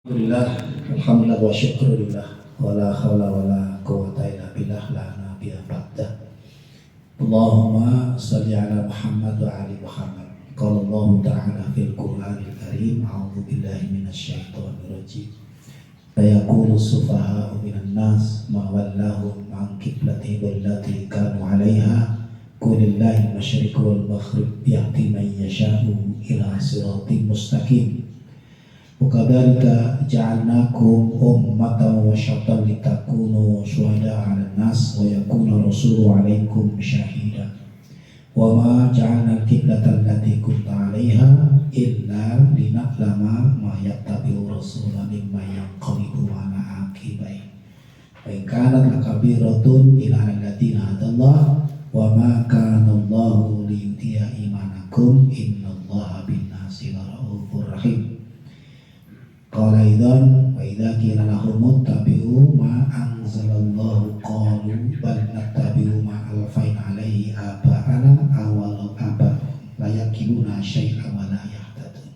Alhamdulillah wa syukurillah wa la hawla wa la quwwata illa billah la nabiyya ba'da. Allahumma salli ala Muhammad wa ali Muhammad. Qala Allah ta'ala fil Qur'anil Karim, a'udzu billahi minasy syaithanir rajim. Fayaqulu sufaha'u minan nas ma wallahum an qiblatihim allati kanu 'alaiha qulillahi al-masyriqu wal maghrib yahdi man yasha'u ila siratin mustaqim. Wakadzalika ja'alnakum ummatan wasatan litakunu syuhada'a 'alan nas wa yakuna rasulu 'alaikum syahida. Wa ma ja'alna al-qiblata allati kunta 'alaiha illa lina'lama ma yattabi'u rasula mimman yanqalibu 'ala 'aqibaihi. Wa in kanat lakabiratun ila alladziina hadallah wa ma kana Allahu liyudhi'a imanakum innallaha bin-nasi laraufur rahim. Qala idzan wa idza qila lahum ittabi'u ma anzalallahu qalu bal nattabi'u ma alfayna alaihi aba'ana awal aba la yaqiluna syai'an wa la yahtadun.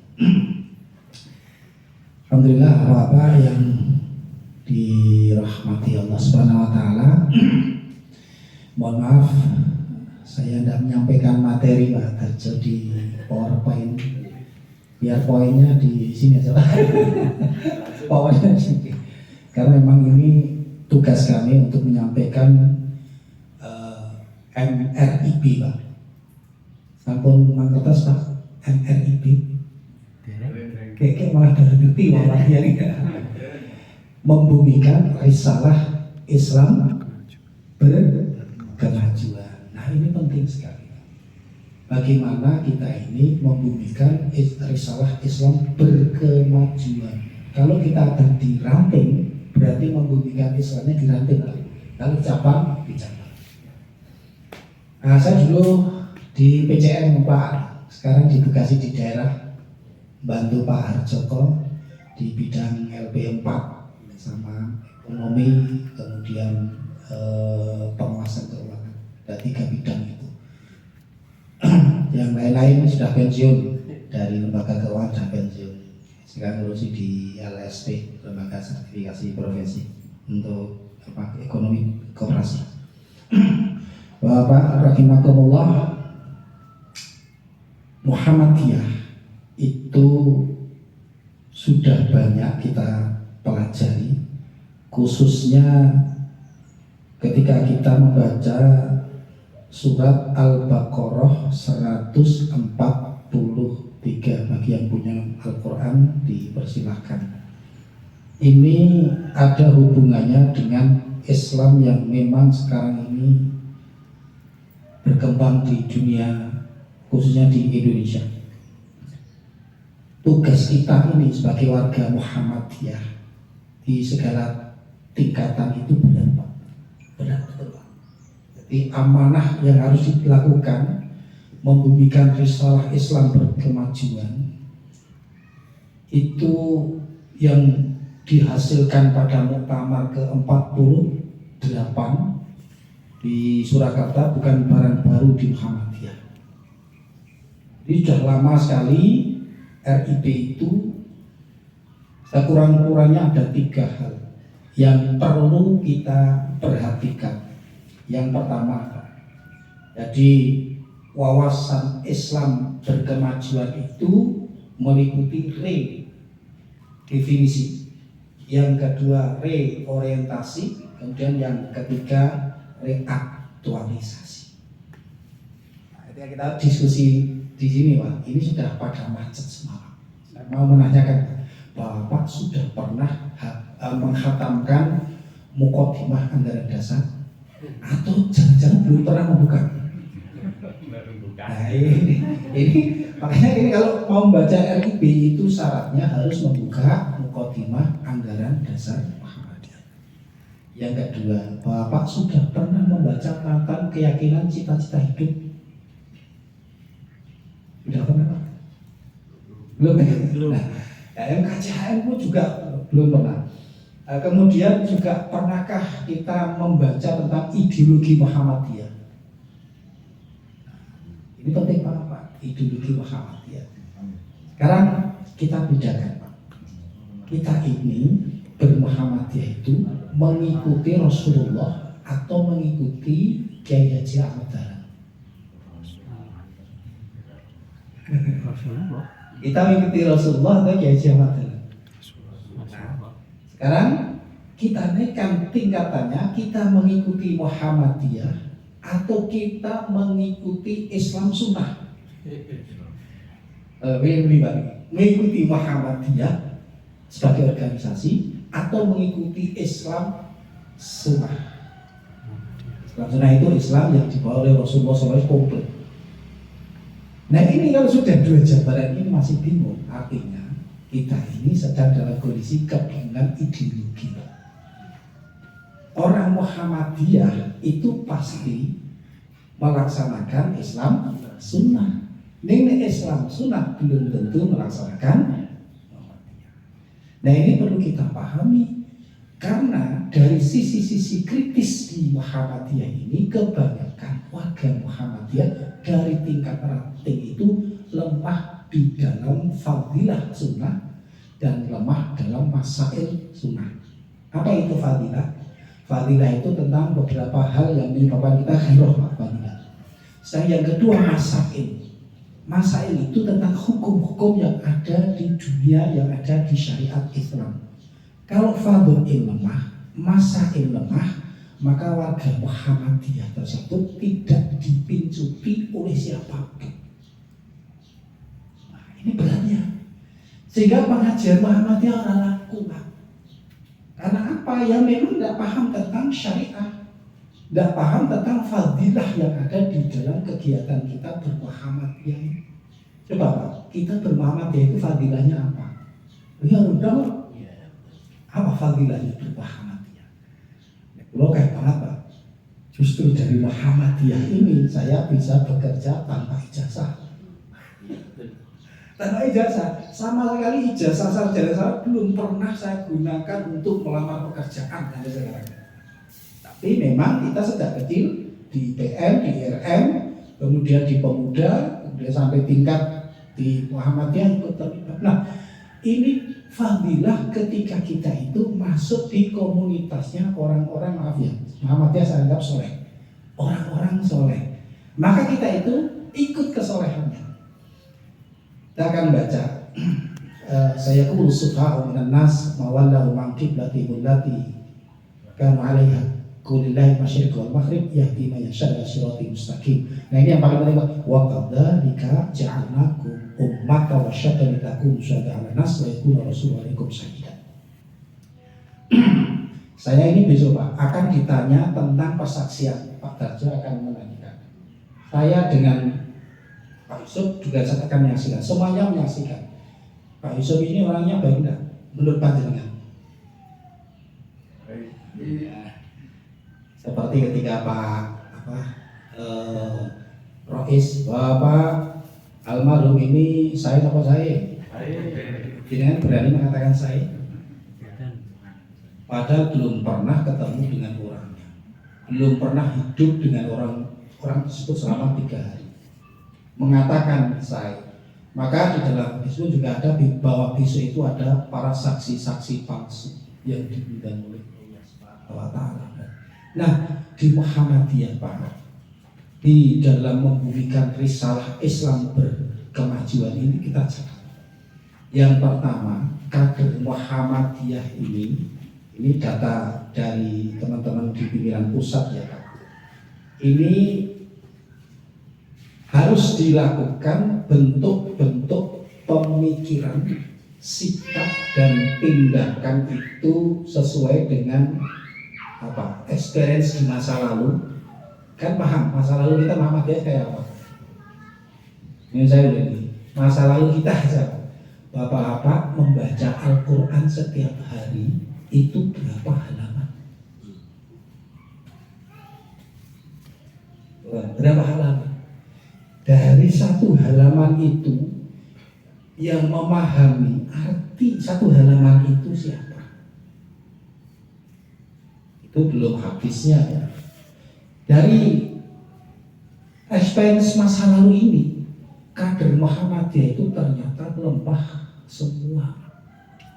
Alhamdulillah, Bapak yang dirahmati Allah Subhanahu wa taala. Mohon maaf saya tidak menyampaikan materi Pak, terjadi PowerPoint. Biar poinnya di sini aja. Poinnya di sini. Karena memang ini tugas kami untuk menyampaikan MRIP Pak. Sampun mangkertas Pak, MRIP. Kayak malah dari malah ya. Membumikan risalah Islam berkemajuan. Nah ini penting sekali. Bagaimana kita ini membumikan risalah Islam berkemajuan. Kalau kita ada di ranting, berarti membumikan Islamnya di ranting. Kalau cabang, di cabang. Nah, saya dulu di PCM Pak, sekarang ditugasi di daerah, bantu Pak Harjoko di bidang LP4 sama ekonomi, kemudian pengawasan keuangan. Ada 3 bidang itu. Yang lain-lain sudah pensiun dari lembaga keuangan, sudah pensiun. Sekarang ngurusi di LSP, lembaga sertifikasi profesi untuk ekonomi koperasi. Bapak rahimakumullah, Muhammadiyah itu sudah banyak kita pelajari, khususnya ketika kita membaca surat Al-Baqarah 143. Bagi yang punya Al-Quran dipersilahkan. Ini ada hubungannya dengan Islam yang memang sekarang ini berkembang di dunia, khususnya di Indonesia. Tugas kita ini sebagai warga Muhammadiyah di segala tingkatan itu berat. Jadi amanah yang harus dilakukan membumikan risalah Islam berkemajuan itu yang dihasilkan pada Muktamar ke-48 di Surakarta bukan barang baru di Muhammadiyah. Jadi sudah lama sekali RIP itu sekurang-kurangnya ada 3 hal yang perlu kita perhatikan. Yang pertama, jadi wawasan Islam berkemajuan itu meliputi redefinisi. Yang kedua, reorientasi. Kemudian yang ketiga, reaktualisasi. Nah, ketika kita diskusi di sini Pak, ini sudah pada macet semalam. Saya mau menanyakan, Bapak sudah pernah menghatamkan Muqaddimah Anggaran Dasar? Atau jangan-jangan belum pernah membuka? Nah ini makanya ini kalau mau membaca RIP itu syaratnya harus membuka Muqaddimah Anggaran Dasar Muhammadiyah. Yang kedua, Bapak sudah pernah membaca tentang keyakinan cita-cita hidup? Sudah pernah Pak? Belum. Nah, MKCHN pun juga belum pernah. Kemudian juga pernahkah kita membaca tentang ideologi Muhammadiyah? Ini penting Pak, ideologi Muhammadiyah. Sekarang kita bedakan Pak. kita ini bermuhammadiyah itu mengikuti Rasulullah atau mengikuti Kiai Haji Ahmad Dahlan? Kita mengikuti Rasulullah atau Kiai Haji Ahmad Dahlan? Sekarang kita naikkan tingkatannya, kita mengikuti Muhammadiyah atau kita mengikuti Islam Sunnah. Mengikuti Muhammadiyah sebagai organisasi atau mengikuti Islam Sunnah. Islam Sunnah itu Islam yang dibawa oleh Rasulullah SAW komplit. Nah ini kalau sudah dua jabaran ini masih bingung, artinya kita ini sedang dalam kondisi kebingungan ideologi. Orang Muhammadiyah itu pasti melaksanakan Islam Sunnah. Ini Islam Sunnah belum tentu melaksanakan Muhammadiyah. Nah ini perlu kita pahami, karena dari sisi-sisi kritis di Muhammadiyah ini kebanyakan warga Muhammadiyah dari tingkat ranting itu lemah di dalam fadilah sunnah dan lemah dalam masail sunnah. Apa itu fadilah? Fadilah itu tentang beberapa hal yang menyebabkan kita khairah fadilah. Sedang yang kedua masail. Masail itu tentang hukum-hukum yang ada di dunia, yang ada di syariat Islam. Kalau fadil lemah, masail lemah, maka warga Muhammadiyah tersebut tidak dipincuti oleh siapapun. Nah, ini beratnya. Sehingga pengajian Muhammadiyah orang laku, Pak. Karena apa? Ya memang tidak paham tentang syariah, tidak paham tentang fadilah yang ada di dalam kegiatan kita bermuhammadiyah. Coba Pak, kita bermuhammadiyah itu fadilahnya apa? Ya udah, apa fadilahnya bermuhammadiyah? Lo kayak banget Pak. Justru dari Muhammadiyah ini saya bisa bekerja tanpa ijazah. Tanpa ijazah, sama sekali ijazah sarjana belum pernah saya gunakan untuk melamar pekerjaan sampai sekarang. Tapi memang kita sejak kecil di PM, di RM, kemudian di pemuda, kemudian sampai tingkat di Muhammadiyah ikut terlibat. Nah, ini fadilah ketika kita itu masuk di komunitasnya orang-orang, maaf ya, Muhammadiyah saya anggap soleh, orang-orang soleh. Maka kita itu ikut kesolehannya. Kita akan baca saya qulu subhanahu minan nas mawallahu man qiblati allati kanu 'alaiha qulillahi masyriq wal maghrib yahdi man yasha ila siratal mustaqim. Nah ini yang paling penting, wa qadzalika ja'alnakum ummatan wasyatan litakunu syuhada'a 'alan nas wa yakuna rasulun 'alaikum syahida. Saya ini besok Pak akan ditanya tentang persaksian. Pak Darjo akan menanyakan. Saya dengan Pak Yusuf juga akan menyaksikan, semuanya menyaksikan. Pak Yusuf ini orangnya baik enggak? Menurut panjenengan? Ya. Seperti ketika Rois, Bapak almarhum ini saya apa saya? Jangan berani mengatakan saya. Padahal belum pernah ketemu dengan orangnya, belum pernah hidup dengan orang tersebut selama 3 hari. Mengatakan saya, maka di dalam bisu juga ada bahwa bisu itu ada para saksi-saksi palsu yang diundang oleh Allah Ta'ala. Nah di Muhammadiyah Pak, di dalam membumikan risalah Islam berkemajuan ini kita catat. Yang pertama, kader Muhammadiyah ini data dari teman-teman di pimpinan pusat ya Pak. Ini harus dilakukan bentuk-bentuk pemikiran, sikap dan tindakan itu sesuai dengan experience di masa lalu. Kan paham masa lalu kita Muhammadiyah kayak apa? Ini saya udah nih, masa lalu kita aja Bapak-bapak membaca Al-Quran setiap hari itu berapa halaman? Berapa halaman? Dari 1 halaman itu yang memahami arti 1 halaman itu siapa? Itu belum habisnya ya. Dari experience masa lalu ini, kader Muhammadiyah itu ternyata lemah semua.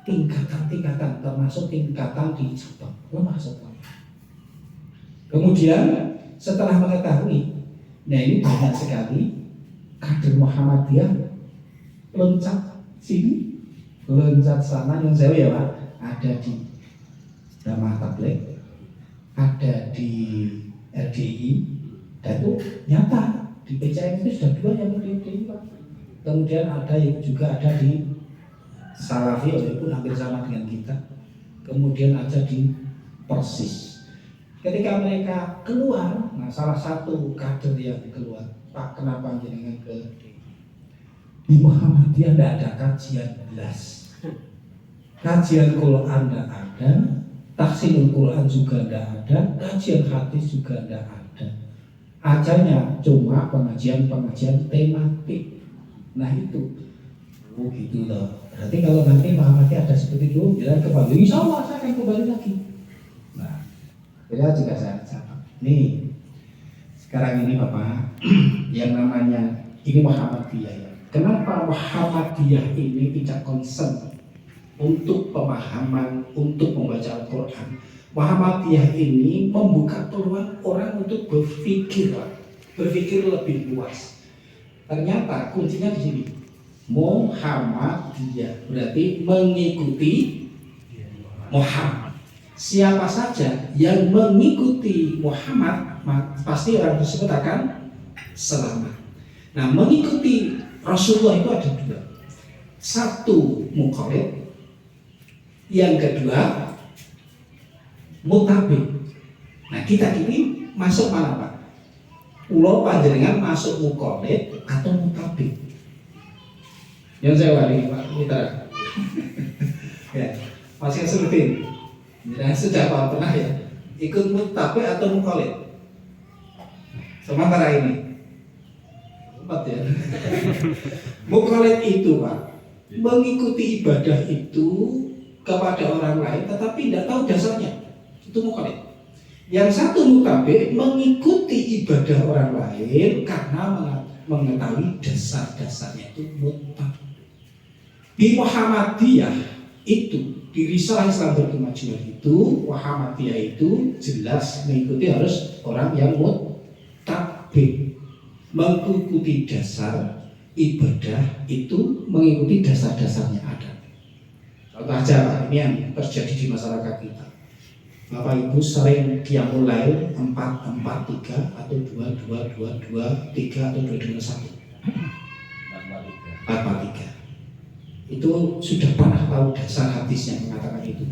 tingkatan-tingkatan, termasuk tingkatan di Sabang, lemah sekali. Kemudian setelah mengetahui, nah ini banyak sekali kader Muhammadiyah loncat sini, loncat sana, yang saya ya Pak, ada di Jamaah Tabligh, ada di RDI, dan itu nyata di PCM itu sudah 2 yang di RDI Pak. Kemudian ada yang juga ada di Salafi, walaupun hampir sama dengan kita. Kemudian ada di Persis. Ketika mereka keluar, nah salah satu kader yang keluar, Pak kenapa jenengan ke di Muhammadiyah tidak ada kajian belas, kajian Quran tidak ada, tafsirul Quran juga tidak ada, kajian hadis juga tidak ada. Ajarnya cuma pengajian-pengajian tematik. Nah itu, oh gitu loh. Berarti kalau nanti Muhammadiyah ada seperti itu, ya kembali, insya Allah saya akan kembali lagi. Nah, beliau juga saya catat. Nih, sekarang ini Bapak, yang namanya ini Muhammadiyah ya. Kenapa Muhammadiyah ini tidak concern untuk pemahaman, untuk membaca Al-Quran? Muhammadiyah ini membuka peluang orang untuk berpikir lebih luas. Ternyata kuncinya di sini. Muhammadiyah berarti mengikuti Muhammad. Siapa saja yang mengikuti Muhammad, pasti orang tersebut akan selamat. Nah, mengikuti Rasulullah itu ada 2. Satu muqallid, yang kedua mutabi. Nah, kita ini masuk mana Pak? Pulau panjenengan masuk muqallid atau mutabi? Yang saya wali Pak Mitra. Ya, masih sebutin. Ya, sejak awal pernah ya ikut mutabi atau muqallid? Sementara ini 4 ya. Muqallid itu Pak, mengikuti ibadah itu kepada orang lain tetapi tidak tahu dasarnya. Itu muqallid. Yang satu mutabi, mengikuti ibadah orang lain karena mengetahui dasar-dasarnya, itu mutabi. Di Muhammadiyah itu, di Risalah Islam Berkemajuan itu, Muhammadiyah itu jelas mengikuti harus orang yang mutabi, mengikuti dasar ibadah itu, mengikuti dasar-dasarnya ada. Contoh aja Pak, ini yang terjadi di masyarakat kita. Bapak Ibu sering qiyamul lail 4-4-3 atau 2-2-2-2-3 atau 2-2-1. 4-4-3. Itu sudah pernah tahu dasar hadis yang mengatakan itu?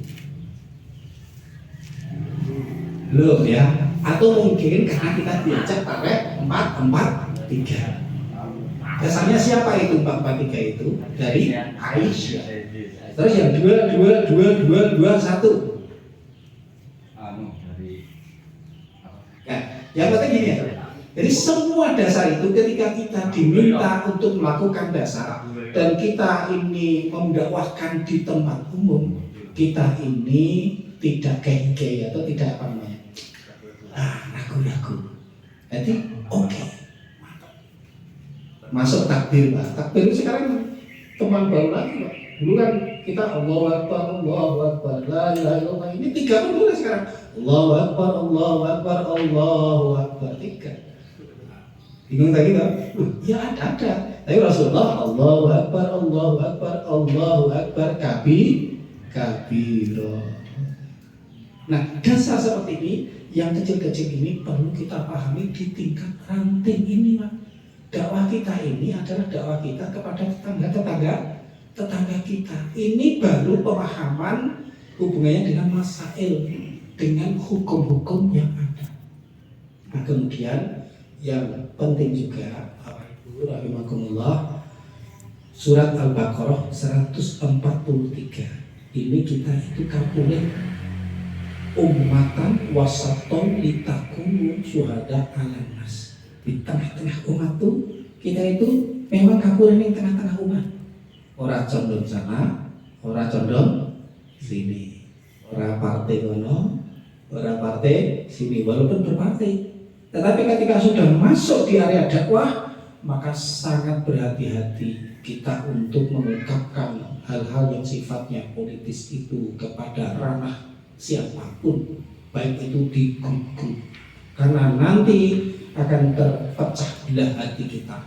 Belum ya? Atau mungkin karena kita diajak pakai 4-4-3. Dasarnya siapa itu 4-4-3 itu? Dari Aisyah. Terus yang 2-2-2-2-2-1. Ya, yang penting gini ya. Jadi semua dasar itu ketika kita diminta untuk melakukan dasar dan kita ini mendakwahkan di tempat umum, kita ini tidak gay atau tidak apa namanya, ragu-ragu. Jadi oke. Masuk takbir Pak. Takbir sekarang teman baru lagi Pak. Dulu kan kita Allahu Akbar, la ilaha illallah. Ini 3 dulu sekarang. Allahu Akbar, Allahu Akbar 3. Bingung tadi kan? Ya ada. Tapi Rasulullah Allahu Akbar, Allahu Akbar kabiro. Nah, dasar seperti ini yang kecil-kecil ini perlu kita pahami di tingkat ranting ini Pak. Dakwah kita ini adalah dakwah kita kepada tetangga kita. Ini baru pemahaman hubungannya dengan masail, dengan hukum-hukum yang ada. Nah, kemudian yang penting juga Bapak Ibu rahimakumullah, surat Al-Baqarah 143. Ini kita itu kalkulir ummatan wasaton litakunu syuhada 'alan nas. Di tengah-tengah umat itu kita itu memang kalkulir yang tengah-tengah umat. Orang condong sana, orang condong sini. Orang partai kono, orang partai sini, walaupun berpartai. Tetapi ketika sudah masuk di area dakwah, maka sangat berhati-hati kita untuk mengungkapkan hal-hal yang sifatnya politis itu kepada ranah siapapun, baik itu di grup-grup, karena nanti akan terpecah belah hati kita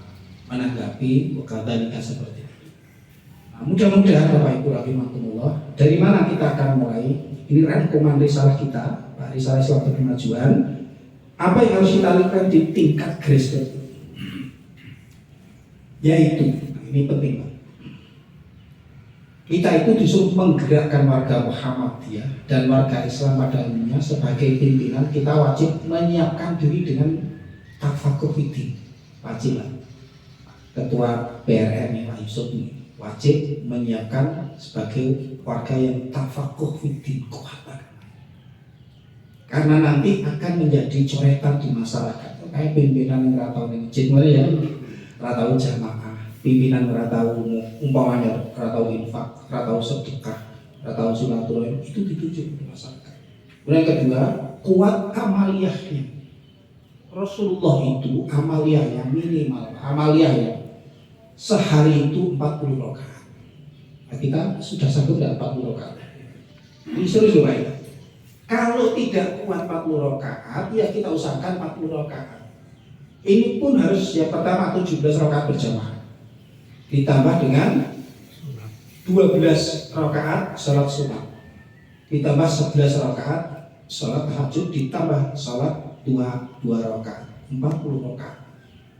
menanggapi kata-kata seperti itu. Nah, mudah-mudahan Bapak Ibu rahimakumullah, dari mana kita akan mulai? Ini rangkuman risalah kita, risalah Islam Kemajuan. Apa yang harus kita lakukan di tingkat grassroots? Yaitu, ini penting, kita itu disuruh menggerakkan warga Muhammadiyah dan warga Islam pada umumnya. Sebagai pimpinan kita wajib menyiapkan diri dengan tafakuh fiddin, wajib lah. Ketua PRN Pak Yusuf ini wajib menyiapkan sebagai warga yang tafakuh fiddin, kuat. Karena nanti akan menjadi coretan di masyarakat. Kayak pimpinan yang ratau ini jadwalnya ya, ratau jamaah, pimpinan ratau umpamanya ratau infak, ratau sedekah, ratau silaturahim, itu dituju di masyarakat. Yang kedua, kuat amaliyahnya. Rasulullah itu amaliyahnya minimal, amaliyahnya sehari itu 40 rakaat. Nah, kita sudah sanggup tidak 40 rakaat? Ini serius loh Pak. Kalau tidak kuat 40 rakaat, ya kita usahakan 40 rakaat. Ini pun harus yang pertama 17 rakaat berjamaah, ditambah dengan 12 rakaat sholat sunat, ditambah 11 rakaat sholat tahajud, ditambah sholat 2 rakaat, 40 rakaat.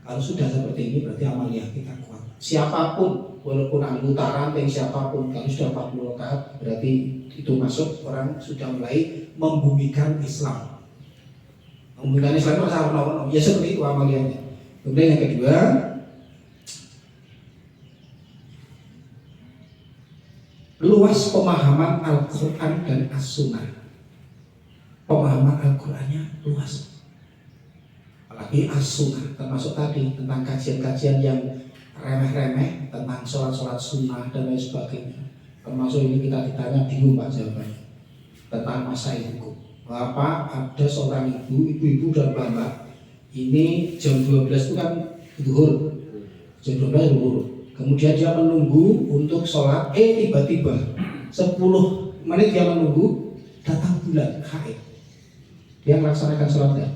Kalau sudah seperti ini berarti amaliyah kita kuat. Siapapun, walaupun anggota ranting siapapun, kalau sudah 40 rakaat berarti itu masuk, orang sudah mulai membumikan Islam. Membumikan Islam itu sama ya seperti itu amaliyahnya. Kemudian yang kedua, luas pemahaman Al-Quran dan As-Sunnah. Pemahaman Al-Qurannya luas, apalagi As-Sunnah, termasuk tadi tentang kajian-kajian yang remeh-remeh tentang sholat-sholat sunnah dan lain sebagainya. Termasuk ini kita ditanya bingung Pak jawabannya tentang masail hukum. Apa ada seorang ibu-ibu dan bapak, ini jam 12 itu kan zuhur, jam 12 zuhur. Kemudian dia menunggu untuk sholat, tiba-tiba 10 menit dia menunggu, datang bulan haid. Dia melaksanakan sholat enggak?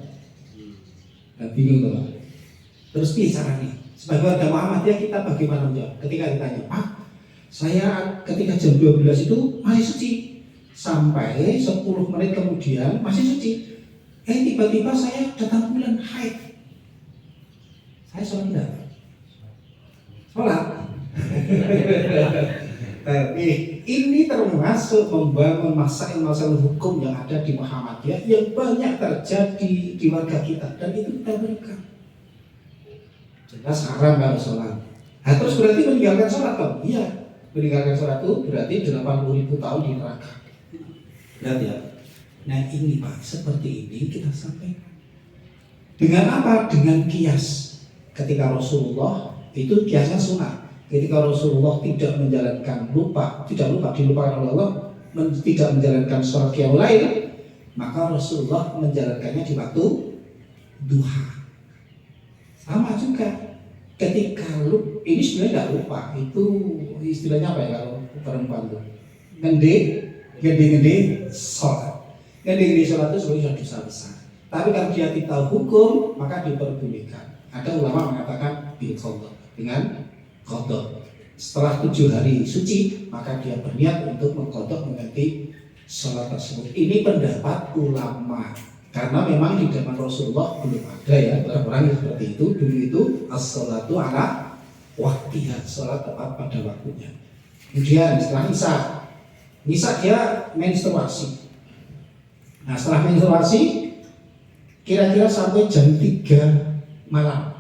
Dan bingung Pak. Terus caranya? Sebagai warga Muhammadiyah kita bagaimana menjawab? Ketika ditanya, Pak, saya ketika jam 12 itu masih suci, sampai 10 menit kemudian masih suci, tiba-tiba saya datang bulan haid. Saya sholat enggak? Sholat. Ini termasuk membangun masalah hukum yang ada di Muhammadiyah yang banyak terjadi di warga kita, dan itu kita berikan. Jelas haram kalau sholat. Nah, terus berarti meninggalkan sholat kan? Iya, meninggalkan sholat itu berarti 80.000 tahun di neraka. Berarti ya. Nah ini Pak, seperti ini kita sampaikan. Dengan apa? Dengan kias. Ketika Rasulullah itu kiasnya sunnah. Ketika Rasulullah tidak menjalankan dilupakan oleh Allah, tidak menjalankan sholat qiyamul lail, maka Rasulullah menjalankannya di waktu duha. Sama juga ketika ini sebenarnya tidak lupa, itu istilahnya apa ya kalau perempuan itu ngede sholat. Ngede sholat itu sebenarnya sudah dosa besar. Tapi kalau dia tidak tahu hukum, maka diperbolehkan. Ada ulama mengatakan bil qadha, dengan qadha. Setelah 7 hari suci, maka dia berniat untuk mengqadha, mengganti sholat tersebut. Ini pendapat ulama. Karena memang di zaman Rasulullah belum ada ya orang-orang yang seperti itu. Dulu itu as-sholatu ala waktiha, sholat tepat pada waktunya. Kemudian setelah Nisa dia menstruasi. Nah setelah menstruasi kira-kira sampai jam 3 malam.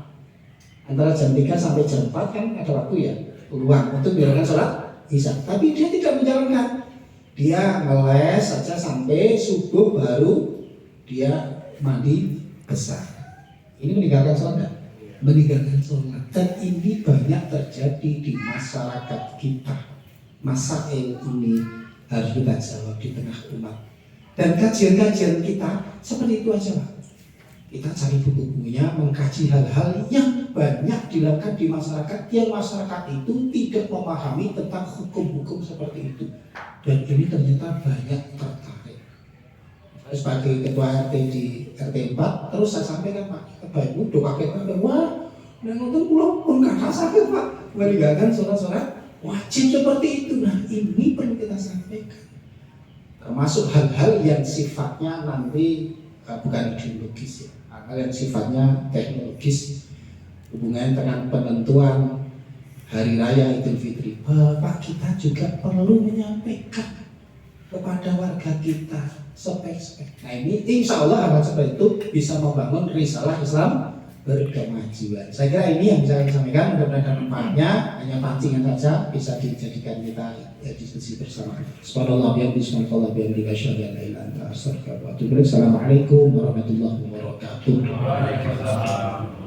Antara jam 3 sampai jam 4 kan ada waktu ya, peluang untuk menjalankan sholat Isya. Tapi dia tidak menjalankan. Dia ngeles saja sampai subuh baru dia mandi besar. Ini meninggalkan sholat, meninggalkan sholat. Dan ini banyak terjadi di masyarakat kita. Masail ini harus kita jawab di tengah umat. Dan kajian-kajian kita seperti itu aja Pak. Kita cari buku-bukunya, mengkaji hal-hal yang banyak dilakukan di masyarakat, yang masyarakat itu tidak memahami tentang hukum-hukum seperti itu. Dan ini ternyata banyak tertarik. Saya sebagai ketua RT di RT 4, terus saya sampaikan, Pak, kebanyakan doa kita, wah, yang nonton pulau pun gak sakit, Pak, meninggalkan sholat-sholat wajib seperti itu. Nah, ini perlu kita sampaikan. Termasuk hal-hal yang sifatnya nanti bukan ideologis ya, hal yang sifatnya teknologis, hubungan dengan penentuan hari raya Idul Fitri. Bapak kita juga perlu menyampaikan kepada warga kita spek-spek. Nah, ini insya Allah hal seperti itu bisa membangun risalah Islam berkemajuan. Saya kira ini yang bisa saya sampaikan. Mudah-mudahan ada manfaatnya. Hanya pancingan saja bisa dijadikan kita diskusi bersama. Assalamualaikum warahmatullahi wabarakatuh.